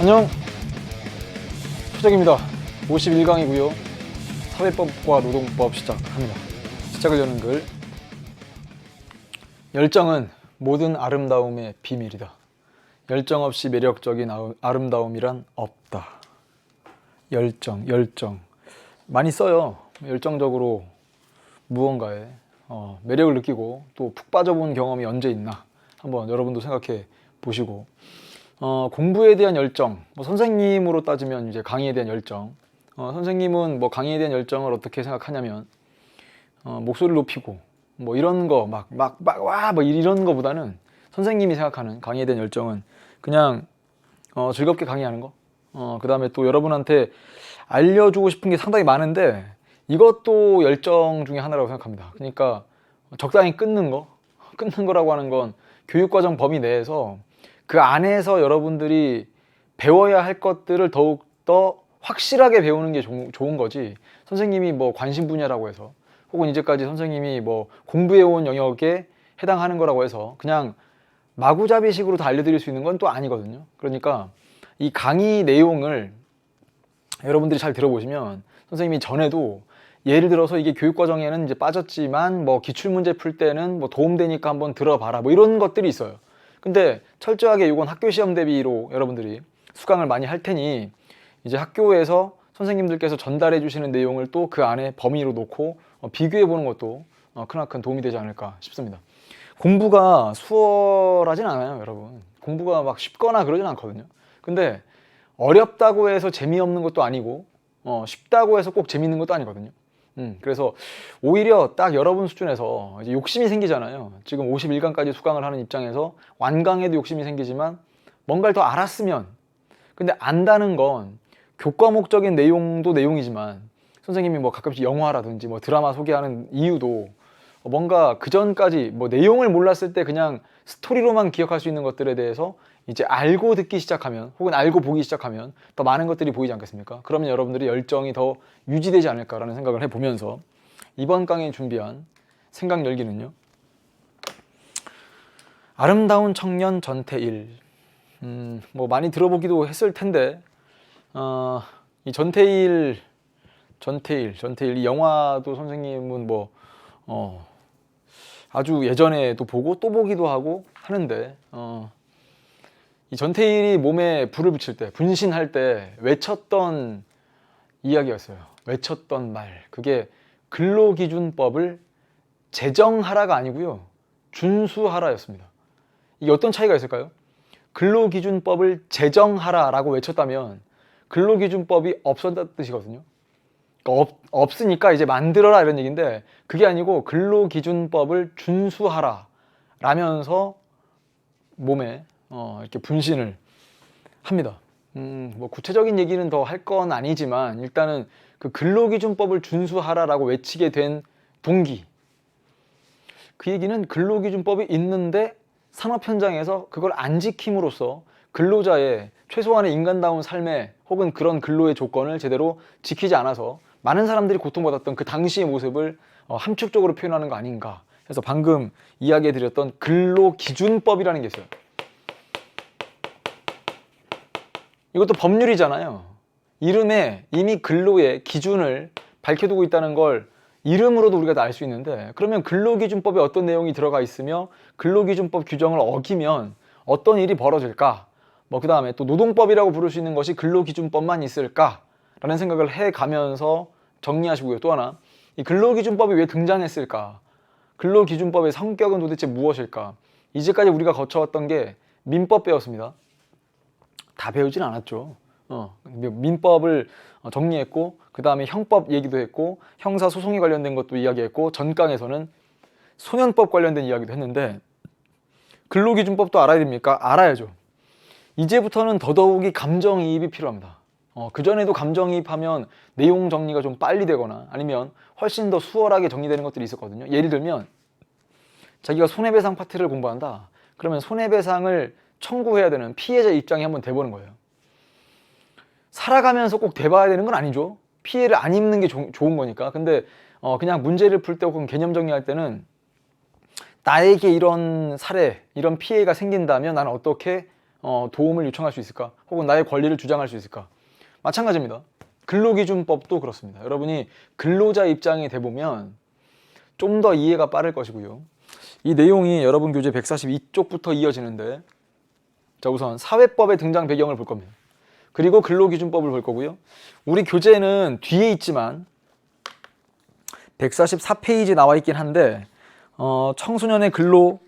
안녕, 표적입니다. 51강이고요 사회법과 노동법 시작합니다. 시작을 여는 글. 열정은 모든 아름다움의 비밀이다. 열정 없이 매력적인 아름다움이란 없다. 열정 많이 써요. 열정적으로 무언가에 매력을 느끼고 또 푹 빠져본 경험이 언제 있나 한번 여러분도 생각해 보시고, 공부에 대한 열정, 선생님으로 따지면 이제 강의에 대한 열정. 선생님은 강의에 대한 열정을 어떻게 생각하냐면, 목소리를 높이고 이런 거 이런 거보다는 선생님이 생각하는 강의에 대한 열정은 그냥 즐겁게 강의하는 거. 그 다음에 또 여러분한테 알려주고 싶은 게 상당히 많은데 이것도 열정 중에 하나라고 생각합니다. 그러니까 적당히 끊는 거라고 하는 건 교육과정 범위 내에서 그 안에서 여러분들이 배워야 할 것들을 더욱더 확실하게 배우는 게 좋은 거지, 선생님이 관심 분야라고 해서 혹은 이제까지 선생님이 공부해온 영역에 해당하는 거라고 해서 그냥 마구잡이식으로 다 알려드릴 수 있는 건 또 아니거든요. 그러니까 이 강의 내용을 여러분들이 잘 들어보시면 선생님이 전에도 예를 들어서 이게 교육과정에는 이제 빠졌지만 기출문제 풀 때는 도움되니까 한번 들어봐라 이런 것들이 있어요. 근데 철저하게 이건 학교 시험 대비로 여러분들이 수강을 많이 할 테니 이제 학교에서 선생님들께서 전달해 주시는 내용을 또 그 안에 범위로 놓고 비교해 보는 것도 크나큰 도움이 되지 않을까 싶습니다. 공부가 수월하진 않아요, 여러분. 공부가 쉽거나 그러진 않거든요. 근데 어렵다고 해서 재미없는 것도 아니고 쉽다고 해서 꼭 재밌는 것도 아니거든요. 그래서 오히려 딱 여러분 수준에서 이제 욕심이 생기잖아요. 지금 51강까지 수강을 하는 입장에서 완강에도 욕심이 생기지만 뭔가를 더 알았으면, 근데 안다는 건 교과목적인 내용도 내용이지만 선생님이 가끔씩 영화라든지 드라마 소개하는 이유도 뭔가 그 전까지 내용을 몰랐을 때 그냥 스토리로만 기억할 수 있는 것들에 대해서 이제 알고 듣기 시작하면 혹은 알고 보기 시작하면 더 많은 것들이 보이지 않겠습니까? 그러면 여러분들의 열정이 더 유지되지 않을까라는 생각을 해보면서 이번 강의에 준비한 생각 열기는요, 아름다운 청년 전태일. 많이 들어보기도 했을 텐데 이 전태일 이 영화도 선생님은 아주 예전에도 보고 또 보기도 하고 하는데, 이 전태일이 몸에 불을 붙일 때, 분신할 때 외쳤던 이야기였어요. 외쳤던 말, 그게 근로기준법을 제정하라가 아니고요, 준수하라였습니다. 이게 어떤 차이가 있을까요? 근로기준법을 제정하라라고 외쳤다면 근로기준법이 없었다는 뜻이거든요. 그러니까 없으니까 이제 만들어라 이런 얘기인데, 그게 아니고 근로기준법을 준수하라 라면서 몸에 이렇게 분신을 합니다. 구체적인 얘기는 더 할 건 아니지만 일단은 그 근로기준법을 준수하라라고 외치게 된 동기, 그 얘기는 근로기준법이 있는데 산업 현장에서 그걸 안 지킴으로써 근로자의 최소한의 인간다운 삶의 혹은 그런 근로의 조건을 제대로 지키지 않아서 많은 사람들이 고통받았던 그 당시의 모습을 함축적으로 표현하는 거 아닌가 해서 방금 이야기해드렸던 근로기준법이라는 게 있어요. 이것도 법률이잖아요. 이름에 이미 근로의 기준을 밝혀두고 있다는 걸 이름으로도 우리가 다 알 수 있는데, 그러면 근로기준법에 어떤 내용이 들어가 있으며 근로기준법 규정을 어기면 어떤 일이 벌어질까? 그 다음에 또 노동법이라고 부를 수 있는 것이 근로기준법만 있을까? 라는 생각을 해가면서 정리하시고요. 또 하나, 이 근로기준법이 왜 등장했을까? 근로기준법의 성격은 도대체 무엇일까? 이제까지 우리가 거쳐왔던 게 민법 배웠습니다. 다 배우진 않았죠. 민법을 정리했고, 그 다음에 형법 얘기도 했고, 형사소송에 관련된 것도 이야기했고, 전강에서는 소년법 관련된 이야기도 했는데, 근로기준법도 알아야 됩니까? 알아야죠. 이제부터는 더더욱이 감정이입이 필요합니다. 그전에도 감정이입하면 내용 정리가 좀 빨리 되거나 아니면 훨씬 더 수월하게 정리되는 것들이 있었거든요. 예를 들면 자기가 손해배상 파트를 공부한다. 그러면 손해배상을 청구해야 되는 피해자 입장에 한번 돼보는 거예요. 살아가면서 꼭 돼봐야 되는 건 아니죠. 피해를 안 입는 게 좋은 거니까. 근데 그냥 문제를 풀 때 혹은 개념 정리할 때는 나에게 이런 사례, 이런 피해가 생긴다면 나는 어떻게 도움을 요청할 수 있을까? 혹은 나의 권리를 주장할 수 있을까? 마찬가지입니다. 근로기준법도 그렇습니다. 여러분이 근로자 입장이 돼보면 좀 더 이해가 빠를 것이고요. 이 내용이 여러분 교재 142쪽부터 이어지는데, 자, 우선 사회법의 등장 배경을 볼 겁니다. 그리고 근로기준법을 볼 거고요. 우리 교재는 뒤에 있지만 144페이지 나와 있긴 한데, 청소년의 근로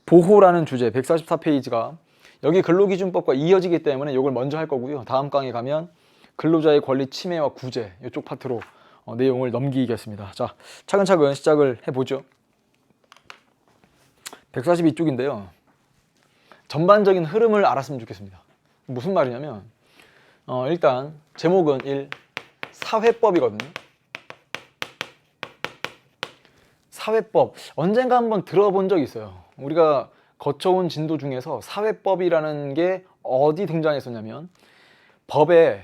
보호라는 주제 144페이지가 여기 근로기준법과 이어지기 때문에 이걸 먼저 할 거고요. 다음 강에 가면 근로자의 권리 침해와 구제 이쪽 파트로 내용을 넘기겠습니다. 자, 차근차근 시작을 해보죠. 142쪽인데요. 전반적인 흐름을 알았으면 좋겠습니다. 무슨 말이냐면 일단 제목은 1. 사회법이거든요. 사회법 언젠가 한번 들어본 적이 있어요. 우리가 거쳐온 진도 중에서 사회법이라는 게 어디 등장했었냐면 법의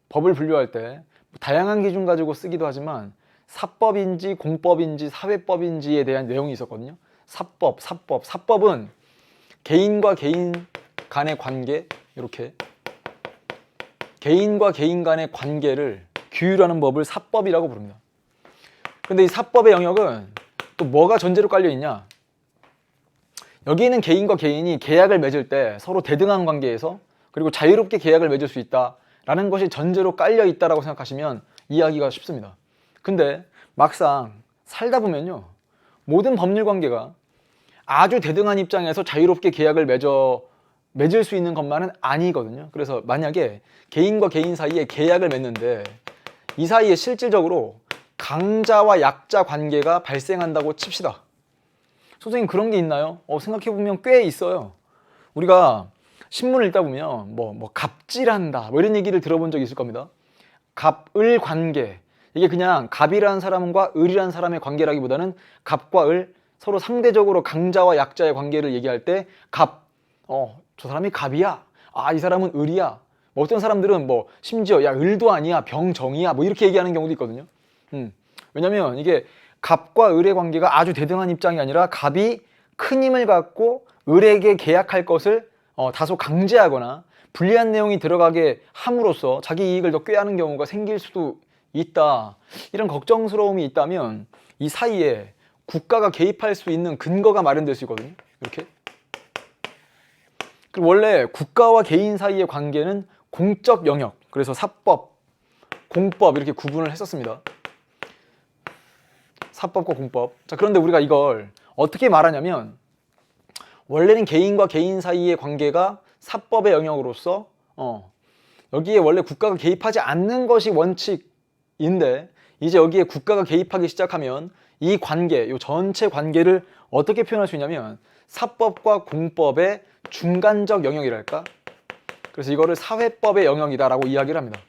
법을 분류할 때 다양한 기준 가지고 쓰기도 하지만 사법인지 공법인지 사회법인지에 대한 내용이 있었거든요. 사법은 개인과 개인 간의 관계, 이렇게 개인과 개인 간의 관계를 규율하는 법을 사법이라고 부릅니다. 근데 이 사법의 영역은 또 뭐가 전제로 깔려 있냐? 여기는 개인과 개인이 계약을 맺을 때 서로 대등한 관계에서 그리고 자유롭게 계약을 맺을 수 있다라는 것이 전제로 깔려 있다라고 생각하시면 이해하기가 쉽습니다. 근데 막상 살다 보면요, 모든 법률 관계가 아주 대등한 입장에서 자유롭게 계약을 맺을 수 있는 것만은 아니거든요. 그래서 만약에 개인과 개인 사이에 계약을 맺는데 이 사이에 실질적으로 강자와 약자 관계가 발생한다고 칩시다. 선생님, 그런 게 있나요? 생각해보면 꽤 있어요. 우리가 신문을 읽다 보면 갑질한다 이런 얘기를 들어본 적이 있을 겁니다. 갑을 관계, 이게 그냥 갑이라는 사람과 을이라는 사람의 관계라기보다는 갑과 을, 서로 상대적으로 강자와 약자의 관계를 얘기할 때 저 사람이 갑이야, 이 사람은 을이야. 어떤 사람들은 심지어 야, 을도 아니야, 병정이야, 이렇게 얘기하는 경우도 있거든요. 왜냐면 이게 갑과 을의 관계가 아주 대등한 입장이 아니라 갑이 큰 힘을 갖고 을에게 계약할 것을 다소 강제하거나 불리한 내용이 들어가게 함으로써 자기 이익을 더 꾀하는 경우가 생길 수도 있다. 이런 걱정스러움이 있다면 이 사이에 국가가 개입할 수 있는 근거가 마련될 수 있거든요. 이렇게. 원래 국가와 개인 사이의 관계는 공적 영역, 그래서 사법, 공법 이렇게 구분을 했었습니다. 사법과 공법. 자, 그런데 우리가 이걸 어떻게 말하냐면 원래는 개인과 개인 사이의 관계가 사법의 영역으로서 여기에 원래 국가가 개입하지 않는 것이 원칙인데 이제 여기에 국가가 개입하기 시작하면 이 관계, 이 전체 관계를 어떻게 표현할 수 있냐면 사법과 공법의 중간적 영역이랄까? 그래서 이거를 사회법의 영역이다라고 이야기를 합니다.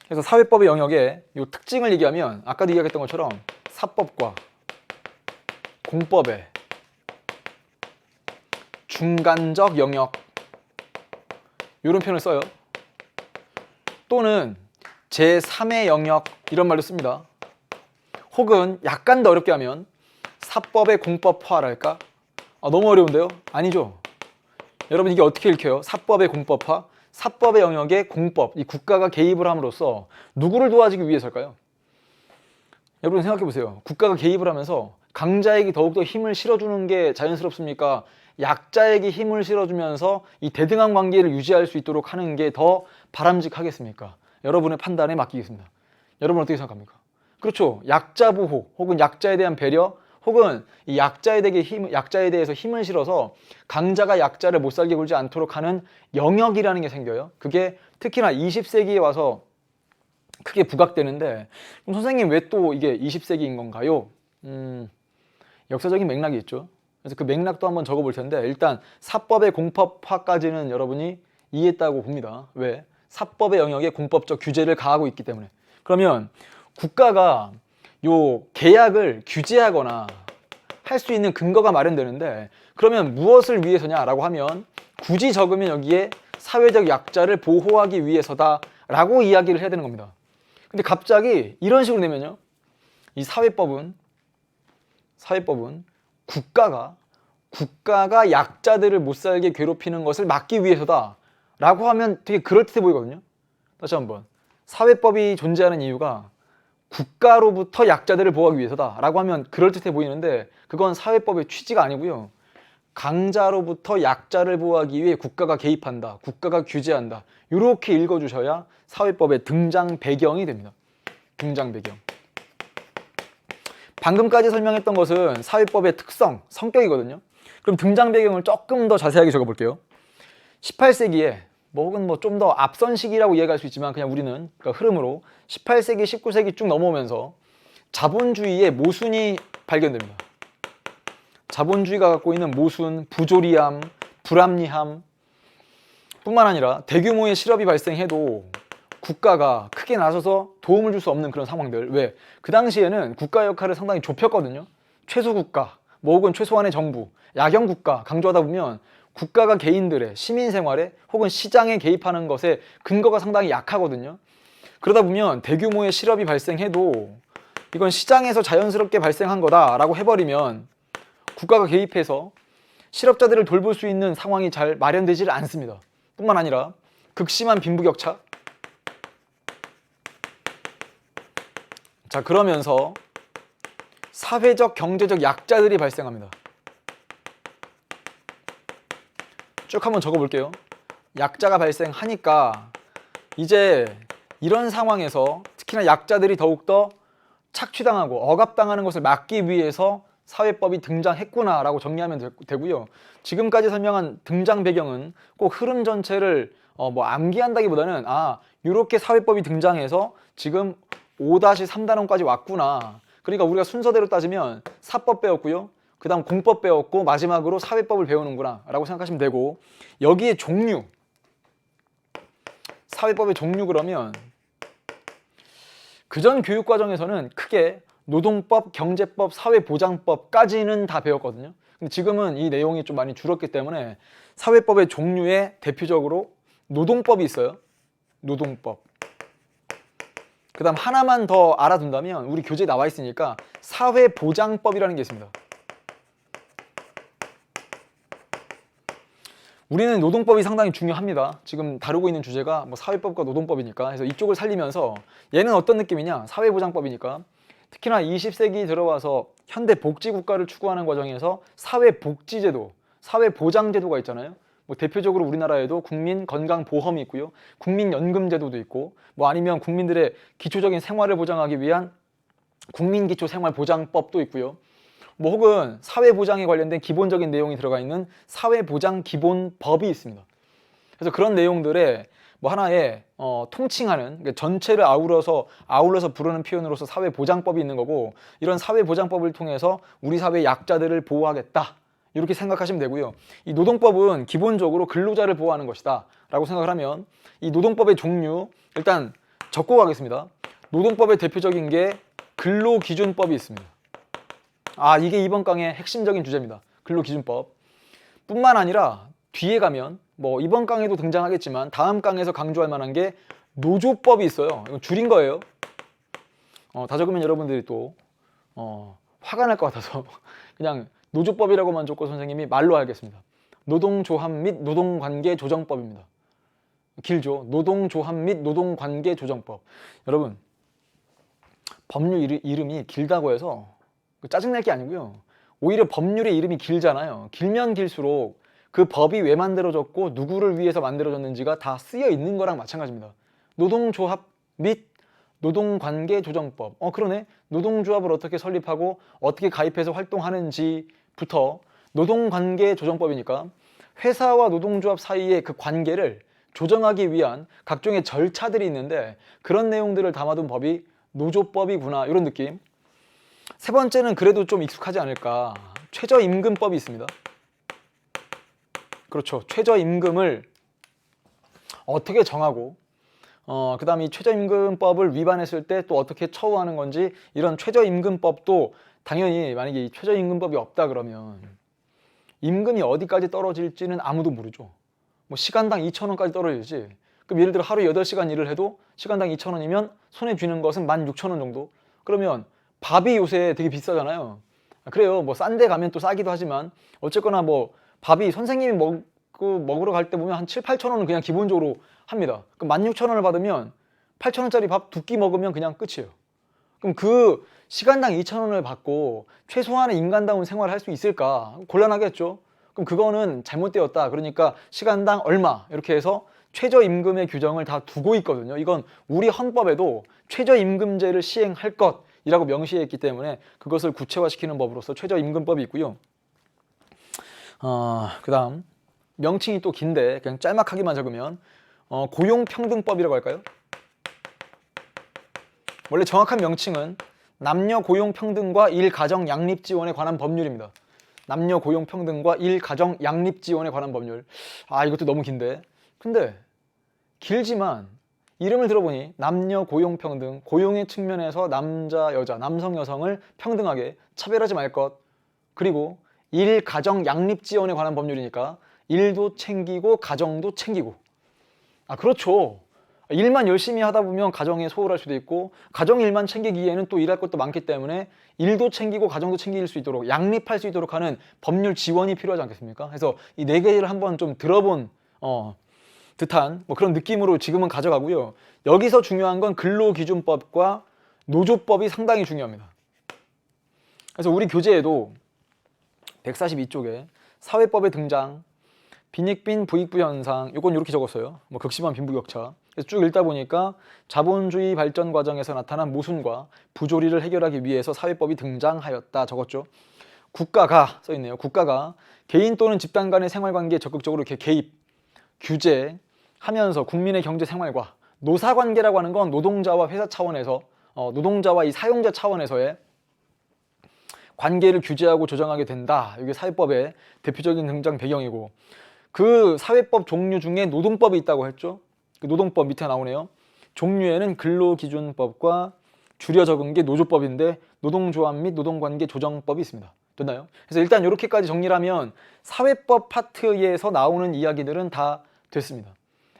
그래서 사회법의 영역의 이 특징을 얘기하면 아까도 이야기했던 것처럼 사법과 공법의 중간적 영역, 이런 표현을 써요. 또는 제3의 영역 이런 말도 씁니다. 혹은 약간 더 어렵게 하면 사법의 공법화랄까? 너무 어려운데요? 아니죠. 여러분, 이게 어떻게 읽혀요? 사법의 공법화, 사법의 영역에 공법, 이 국가가 개입을 함으로써 누구를 도와주기 위해서일까요? 여러분 생각해 보세요. 국가가 개입을 하면서 강자에게 더욱더 힘을 실어주는 게 자연스럽습니까? 약자에게 힘을 실어주면서 이 대등한 관계를 유지할 수 있도록 하는 게 더 바람직하겠습니까? 여러분의 판단에 맡기겠습니다. 여러분 어떻게 생각합니까? 그렇죠. 약자 보호 혹은 약자에 대한 배려 혹은 이 약자에 대해서 힘을 실어서 강자가 약자를 못 살게 굴지 않도록 하는 영역이라는 게 생겨요. 그게 특히나 20세기에 와서 크게 부각되는데, 그럼 선생님 왜 또 이게 20세기인 건가요? 역사적인 맥락이 있죠. 그래서 그 맥락도 한번 적어볼 텐데, 일단 사법의 공법화까지는 여러분이 이해했다고 봅니다. 왜? 사법의 영역에 공법적 규제를 가하고 있기 때문에. 그러면 국가가 요 계약을 규제하거나 할 수 있는 근거가 마련되는데, 그러면 무엇을 위해서냐라고 하면 굳이 적으면 여기에 사회적 약자를 보호하기 위해서다라고 이야기를 해야 되는 겁니다. 근데 갑자기 이런 식으로 되면요, 이 사회법은 국가가 약자들을 못 살게 괴롭히는 것을 막기 위해서다 라고 하면 되게 그럴듯해 보이거든요. 다시 한번, 사회법이 존재하는 이유가 국가로부터 약자들을 보호하기 위해서다 라고 하면 그럴듯해 보이는데, 그건 사회법의 취지가 아니고요. 강자로부터 약자를 보호하기 위해 국가가 개입한다, 국가가 규제한다, 이렇게 읽어주셔야 사회법의 등장 배경이 됩니다. 등장 배경. 방금까지 설명했던 것은 사회법의 특성, 성격이거든요. 그럼 등장 배경을 조금 더 자세하게 적어볼게요. 18세기에 혹은 좀 더 앞선 시기라고 이해할 수 있지만, 그냥 우리는 그러니까 흐름으로 18세기, 19세기 쭉 넘어오면서 자본주의의 모순이 발견됩니다. 자본주의가 갖고 있는 모순, 부조리함, 불합리함 뿐만 아니라 대규모의 실업이 발생해도 국가가 크게 나서서 도움을 줄 수 없는 그런 상황들. 왜? 그 당시에는 국가 역할을 상당히 좁혔거든요. 최소국가, 혹은 최소한의 정부, 야경국가 강조하다 보면 국가가 개인들의 시민 생활에 혹은 시장에 개입하는 것에 근거가 상당히 약하거든요. 그러다 보면 대규모의 실업이 발생해도 이건 시장에서 자연스럽게 발생한 거다라고 해버리면 국가가 개입해서 실업자들을 돌볼 수 있는 상황이 잘 마련되질 않습니다. 뿐만 아니라 극심한 빈부격차. 자, 그러면서 사회적, 경제적 약자들이 발생합니다. 쭉 한번 적어볼게요. 약자가 발생하니까 이제 이런 상황에서 특히나 약자들이 더욱더 착취당하고 억압당하는 것을 막기 위해서 사회법이 등장했구나라고 정리하면 되고요. 지금까지 설명한 등장 배경은 꼭 흐름 전체를 암기한다기보다는 이렇게 사회법이 등장해서 지금 5-3단원까지 왔구나. 그러니까 우리가 순서대로 따지면 사법 배웠고요. 그 다음 공법 배웠고 마지막으로 사회법을 배우는구나 라고 생각하시면 되고, 여기에 종류, 사회법의 종류 그러면 그전 교육과정에서는 크게 노동법, 경제법, 사회보장법까지는 다 배웠거든요. 근데 지금은 이 내용이 좀 많이 줄었기 때문에 사회법의 종류에 대표적으로 노동법이 있어요. 노동법. 그 다음 하나만 더 알아둔다면, 우리 교재에 나와 있으니까 사회보장법이라는 게 있습니다. 우리는 노동법이 상당히 중요합니다. 지금 다루고 있는 주제가 사회법과 노동법이니까. 그래서 이쪽을 살리면서 얘는 어떤 느낌이냐? 사회보장법이니까. 특히나 20세기 들어와서 현대 복지국가를 추구하는 과정에서 사회복지제도, 사회보장제도가 있잖아요. 대표적으로 우리나라에도 국민건강보험이 있고요. 국민연금제도도 있고, 아니면 국민들의 기초적인 생활을 보장하기 위한 국민기초생활보장법도 있고요. 혹은 사회보장에 관련된 기본적인 내용이 들어가 있는 사회보장기본법이 있습니다. 그래서 그런 내용들의 하나의 통칭하는, 그러니까 전체를 아울러서 부르는 표현으로서 사회보장법이 있는 거고, 이런 사회보장법을 통해서 우리 사회 약자들을 보호하겠다 이렇게 생각하시면 되고요. 이 노동법은 기본적으로 근로자를 보호하는 것이다 라고 생각을 하면, 이 노동법의 종류 일단 적고 가겠습니다. 노동법의 대표적인 게 근로기준법이 있습니다. 이게 이번 강의 핵심적인 주제입니다. 근로기준법 뿐만 아니라 뒤에 가면 이번 강에도 등장하겠지만 다음 강에서 강조할 만한 게 노조법이 있어요. 이건 줄인 거예요. 다 적으면 여러분들이 또 화가 날 것 같아서 그냥 노조법이라고만 적고 선생님이 말로 하겠습니다. 노동조합 및 노동관계조정법입니다. 길죠. 노동조합 및 노동관계조정법. 여러분, 법률 이름이 길다고 해서 짜증낼 게 아니고요. 오히려 법률의 이름이 길잖아요. 길면 길수록 그 법이 왜 만들어졌고 누구를 위해서 만들어졌는지가 다 쓰여 있는 거랑 마찬가지입니다. 노동조합 및 노동관계조정법. 그러네. 노동조합을 어떻게 설립하고 어떻게 가입해서 활동하는지부터 노동관계조정법이니까 회사와 노동조합 사이의 그 관계를 조정하기 위한 각종의 절차들이 있는데, 그런 내용들을 담아둔 법이 노조법이구나, 이런 느낌. 세 번째는 그래도 좀 익숙하지 않을까, 최저임금법이 있습니다. 그렇죠. 최저임금을 어떻게 정하고 그 다음에 이 최저임금법을 위반했을 때 또 어떻게 처우하는 건지, 이런 최저임금법도 당연히 만약에 이 최저임금법이 없다 그러면 임금이 어디까지 떨어질지는 아무도 모르죠. 시간당 2,000원까지 떨어질지, 그럼 예를 들어 하루 8시간 일을 해도 시간당 2,000원이면 손에 쥐는 것은 16,000원 정도. 그러면 밥이 요새 되게 비싸잖아요. 그래요. 뭐 싼 데 가면 또 싸기도 하지만 어쨌거나 뭐 밥이 선생님이 먹으러 갈 때 보면 한 7, 8천 원은 그냥 기본적으로 합니다. 그럼 16,000원을 받으면 8,000원짜리 밥 2끼 먹으면 그냥 끝이에요. 그럼 그 시간당 2,000원을 받고 최소한의 인간다운 생활을 할 수 있을까? 곤란하겠죠. 그럼 그거는 잘못되었다. 그러니까 시간당 얼마 이렇게 해서 최저임금의 규정을 다 두고 있거든요. 이건 우리 헌법에도 최저임금제를 시행할 것이라고 명시해 있기 때문에 그것을 구체화시키는 법으로서 최저임금법이 있고요. 그 다음 명칭이 또 긴데 그냥 짤막하게만 적으면 고용평등법이라고 할까요? 원래 정확한 명칭은 남녀 고용평등과 일가정 양립지원에 관한 법률입니다. 남녀 고용평등과 일가정 양립지원에 관한 법률. 이것도 너무 긴데. 근데 길지만 이름을 들어보니 남녀 고용평등, 고용의 측면에서 남자, 여자, 남성, 여성을 평등하게 차별하지 말 것. 그리고 일가정 양립지원에 관한 법률이니까 일도 챙기고 가정도 챙기고. 그렇죠. 일만 열심히 하다 보면 가정에 소홀할 수도 있고 가정 일만 챙기기에는 또 일할 것도 많기 때문에 일도 챙기고 가정도 챙길 수 있도록 양립할 수 있도록 하는 법률 지원이 필요하지 않겠습니까? 그래서 이 네 개를 한번 좀 들어본 듯한 뭐 그런 느낌으로 지금은 가져가고요. 여기서 중요한 건 근로기준법과 노조법이 상당히 중요합니다. 그래서 우리 교재에도 142쪽에 사회법의 등장, 빈익빈 부익부 현상, 요건 이렇게 적었어요. 뭐 극심한 빈부격차. 그래서 쭉 읽다 보니까 자본주의 발전 과정에서 나타난 모순과 부조리를 해결하기 위해서 사회법이 등장하였다 적었죠. 국가가 써있네요. 국가가 개인 또는 집단 간의 생활관계에 적극적으로 이렇게 개입, 규제하면서 국민의 경제 생활과 노사관계라고 하는 건 노동자와 회사 차원에서 노동자와 이 사용자 차원에서의 관계를 규제하고 조정하게 된다. 이게 사회법의 대표적인 등장 배경이고 그 사회법 종류 중에 노동법이 있다고 했죠. 그 노동법 밑에 나오네요. 종류에는 근로기준법과 줄여 적은 게 노조법인데 노동조합 및 노동관계 조정법이 있습니다. 됐나요? 그래서 일단 이렇게까지 정리를 하면 사회법 파트에서 나오는 이야기들은 다 됐습니다.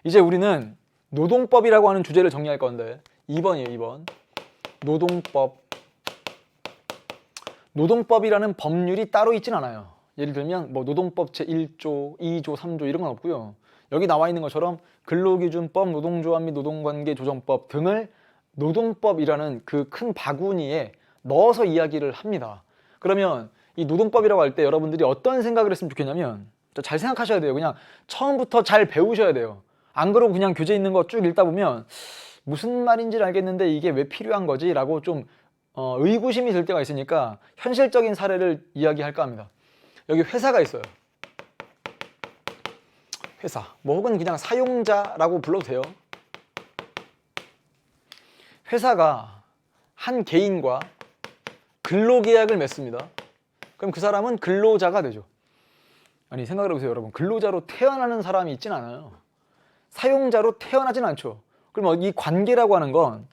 이제 우리는 노동법이라고 하는 주제를 정리할 건데 2번이에요. 2번. 노동법. 노동법이라는 법률이 따로 있진 않아요. 예를 들면 뭐 노동법 제1조, 2조, 3조 이런 건 없고요. 여기 나와 있는 것처럼 근로기준법, 노동조합 및 노동관계 조정법 등을 노동법이라는 그 큰 바구니에 넣어서 이야기를 합니다. 그러면 이 노동법이라고 할 때 여러분들이 어떤 생각을 했으면 좋겠냐면 잘 생각하셔야 돼요. 그냥 처음부터 잘 배우셔야 돼요. 안 그러고 그냥 교재 있는 거 쭉 읽다 보면 무슨 말인지 알겠는데 이게 왜 필요한 거지? 라고 좀 의구심이 들 때가 있으니까 현실적인 사례를 이야기할까 합니다. 여기 회사가 있어요. 회사. 뭐 혹은 그냥 사용자라고 불러도 돼요. 회사가 한 개인과 근로계약을 맺습니다. 그럼 그 사람은 근로자가 되죠. 아니 생각을 해보세요 여러분. 근로자로 태어나는 사람이 있진 않아요. 사용자로 태어나진 않죠. 그럼 이 관계라고 하는 건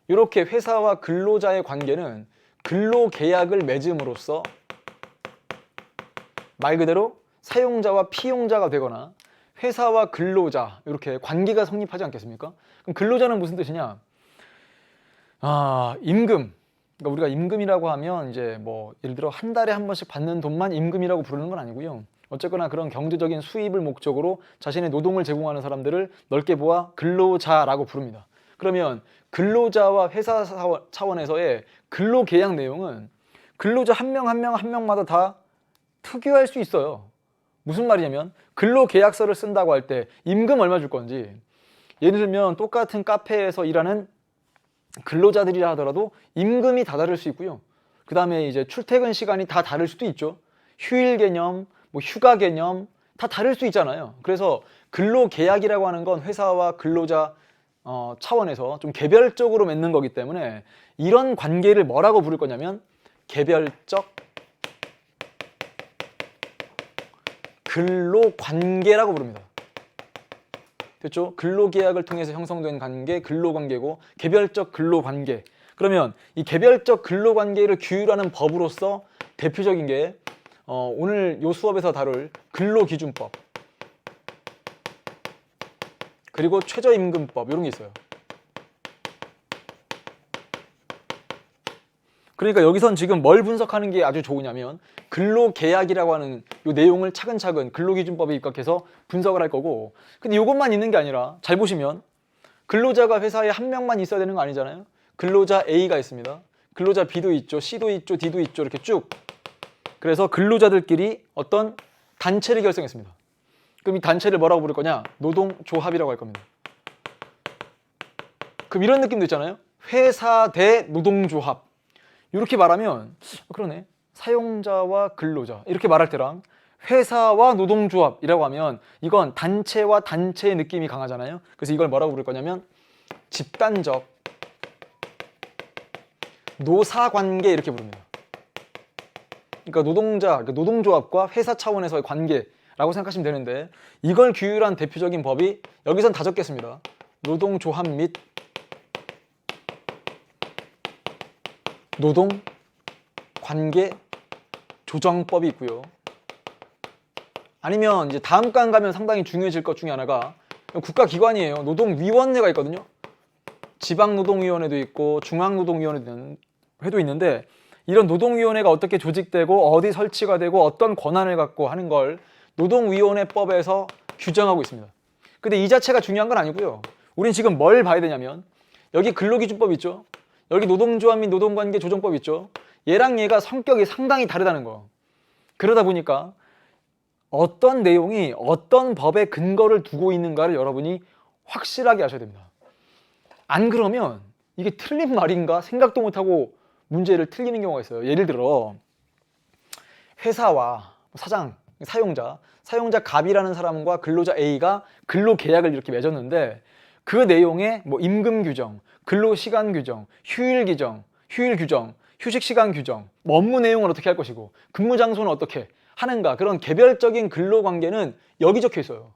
이렇게 회사와 근로자의 관계는 근로계약을 맺음으로써 말 그대로 사용자와 피용자가 되거나 회사와 근로자 이렇게 관계가 성립하지 않겠습니까? 그럼 근로자는 무슨 뜻이냐? 임금. 그러니까 우리가 임금이라고 하면 이제 뭐 예를 들어 한 달에 한 번씩 받는 돈만 임금이라고 부르는 건 아니고요. 어쨌거나 그런 경제적인 수입을 목적으로 자신의 노동을 제공하는 사람들을 넓게 보아 근로자라고 부릅니다. 그러면 근로자와 회사 차원에서의 근로계약 내용은 근로자 한 명 한 명 한 명마다 다 특유할 수 있어요. 무슨 말이냐면 근로계약서를 쓴다고 할 때 임금 얼마 줄 건지, 예를 들면 똑같은 카페에서 일하는 근로자들이라 하더라도 임금이 다 다를 수 있고요. 그 다음에 이제 출퇴근 시간이 다 다를 수도 있죠. 휴일 개념, 뭐 휴가 개념 다 다를 수 있잖아요. 그래서 근로계약이라고 하는 건 회사와 근로자 차원에서 좀 개별적으로 맺는 거기 때문에 이런 관계를 뭐라고 부를 거냐면 개별적 근로관계라고 부릅니다. 됐죠? 근로계약을 통해서 형성된 관계, 근로관계고 개별적 근로관계. 그러면 이 개별적 근로관계를 규율하는 법으로서 대표적인 게 오늘 요 수업에서 다룰 근로기준법 그리고 최저임금법 이런 게 있어요. 그러니까 여기선 지금 뭘 분석하는 게 아주 좋으냐면 근로계약이라고 하는 이 내용을 차근차근 근로기준법에 입각해서 분석을 할 거고, 근데 이것만 있는 게 아니라 잘 보시면 근로자가 회사에 한 명만 있어야 되는 거 아니잖아요. 근로자 A가 있습니다. 근로자 B도 있죠. C도 있죠. D도 있죠. 이렇게 쭉. 그래서 근로자들끼리 어떤 단체를 결성했습니다. 그럼 이 단체를 뭐라고 부를 거냐? 노동조합이라고 할 겁니다. 그럼 이런 느낌도 있잖아요. 회사 대 노동조합. 이렇게 말하면 그러네. 사용자와 근로자 이렇게 말할 때랑 회사와 노동조합이라고 하면 이건 단체와 단체의 느낌이 강하잖아요. 그래서 이걸 뭐라고 부를 거냐면 집단적 노사관계 이렇게 부릅니다. 그러니까 노동조합과 회사 차원에서의 관계라고 생각하시면 되는데, 이걸 규율한 대표적인 법이 여기선 다 적겠습니다. 노동조합 및 노동관계 조정법이 있고요. 아니면 이제 다음 간 가면 상당히 중요해질 것 중에 하나가 국가기관이에요. 노동위원회가 있거든요. 지방노동위원회도 있고 중앙노동위원회도 있는데, 이런 노동위원회가 어떻게 조직되고 어디 설치가 되고 어떤 권한을 갖고 하는 걸 노동위원회법에서 규정하고 있습니다. 근데 이 자체가 중요한 건 아니고요. 우린 지금 뭘 봐야 되냐면 여기 근로기준법 있죠. 여기 노동조합 및 노동관계 조정법 있죠. 얘랑 얘가 성격이 상당히 다르다는 거. 그러다 보니까 어떤 내용이 어떤 법의 근거를 두고 있는가를 여러분이 확실하게 아셔야 됩니다. 안 그러면 이게 틀린 말인가 생각도 못하고 문제를 틀리는 경우가 있어요. 예를 들어 회사와 사장, 사용자 갑이라는 사람과 근로자 A가 근로계약을 이렇게 맺었는데, 그 내용에 뭐 임금 규정, 근로시간 규정, 휴일 규정, 휴식시간 규정, 뭐 업무 내용은 어떻게 할 것이고 근무 장소는 어떻게 하는가, 그런 개별적인 근로관계는 여기 적혀 있어요.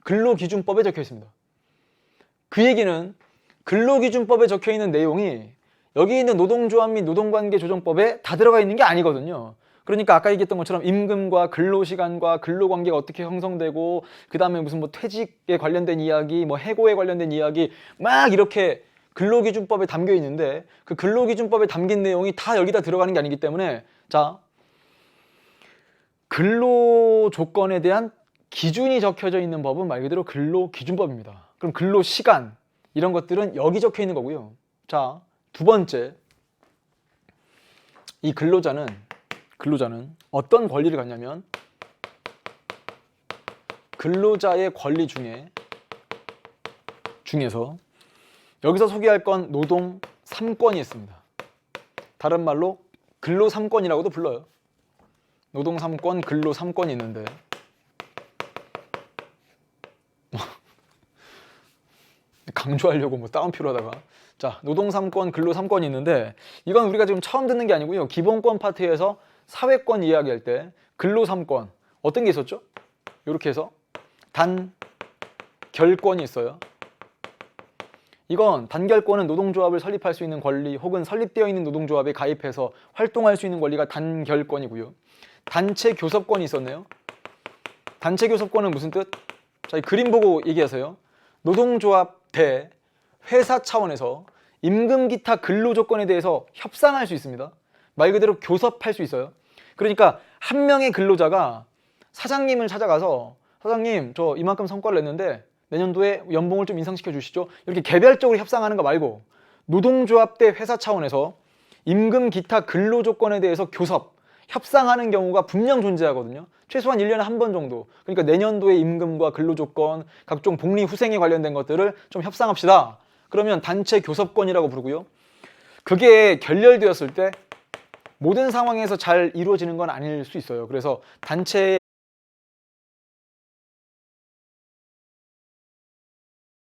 근로기준법에 적혀 있습니다. 그 얘기는 근로기준법에 적혀 있는 내용이 여기 있는 노동조합 및 노동관계 조정법에 다 들어가 있는 게 아니거든요. 그러니까 아까 얘기했던 것처럼 임금과 근로시간과 근로관계가 어떻게 형성되고, 그 다음에 무슨 뭐 퇴직에 관련된 이야기, 뭐 해고에 관련된 이야기 막 이렇게 근로기준법에 담겨 있는데, 그 근로기준법에 담긴 내용이 다 여기다 들어가는 게 아니기 때문에, 자, 근로조건에 대한 기준이 적혀져 있는 법은 말 그대로 근로기준법입니다. 그럼 근로시간 이런 것들은 여기 적혀 있는 거고요. 자, 두 번째, 이 근로자는 어떤 권리를 갖냐면 근로자의 권리 중에서 여기서 소개할 건 노동 3권이 있습니다. 다른 말로 근로 3권이라고도 불러요. 노동 3권, 근로 3권이 있는데 강조하려고 뭐 따옴표로 하다가, 자, 노동 3권, 근로 3권이 있는데 이건 우리가 지금 처음 듣는 게 아니고요. 기본권 파트에서 사회권 이야기할 때 근로 3권 어떤 게 있었죠? 이렇게 해서 단결권이 있어요. 이건 단결권은 노동조합을 설립할 수 있는 권리 혹은 설립되어 있는 노동조합에 가입해서 활동할 수 있는 권리가 단결권이고요. 단체 교섭권이 있었네요. 단체 교섭권은 무슨 뜻? 자, 이 그림 보고 얘기하세요. 노동조합 대 회사 차원에서 임금 기타 근로 조건에 대해서 협상할 수 있습니다. 말 그대로 교섭할 수 있어요. 그러니까 한 명의 근로자가 사장님을 찾아가서 사장님, 저 이만큼 성과를 냈는데 내년도에 연봉을 좀 인상시켜 주시죠. 이렇게 개별적으로 협상하는 거 말고 노동조합 대 회사 차원에서 임금 기타 근로 조건에 대해서 협상하는 경우가 분명 존재하거든요. 최소한 1년에 한 번 정도. 그러니까 내년도의 임금과 근로 조건, 각종 복리 후생에 관련된 것들을 좀 협상합시다. 그러면 단체 교섭권이라고 부르고요. 그게 결렬되었을 때 모든 상황에서 잘 이루어지는 건 아닐 수 있어요. 그래서 단체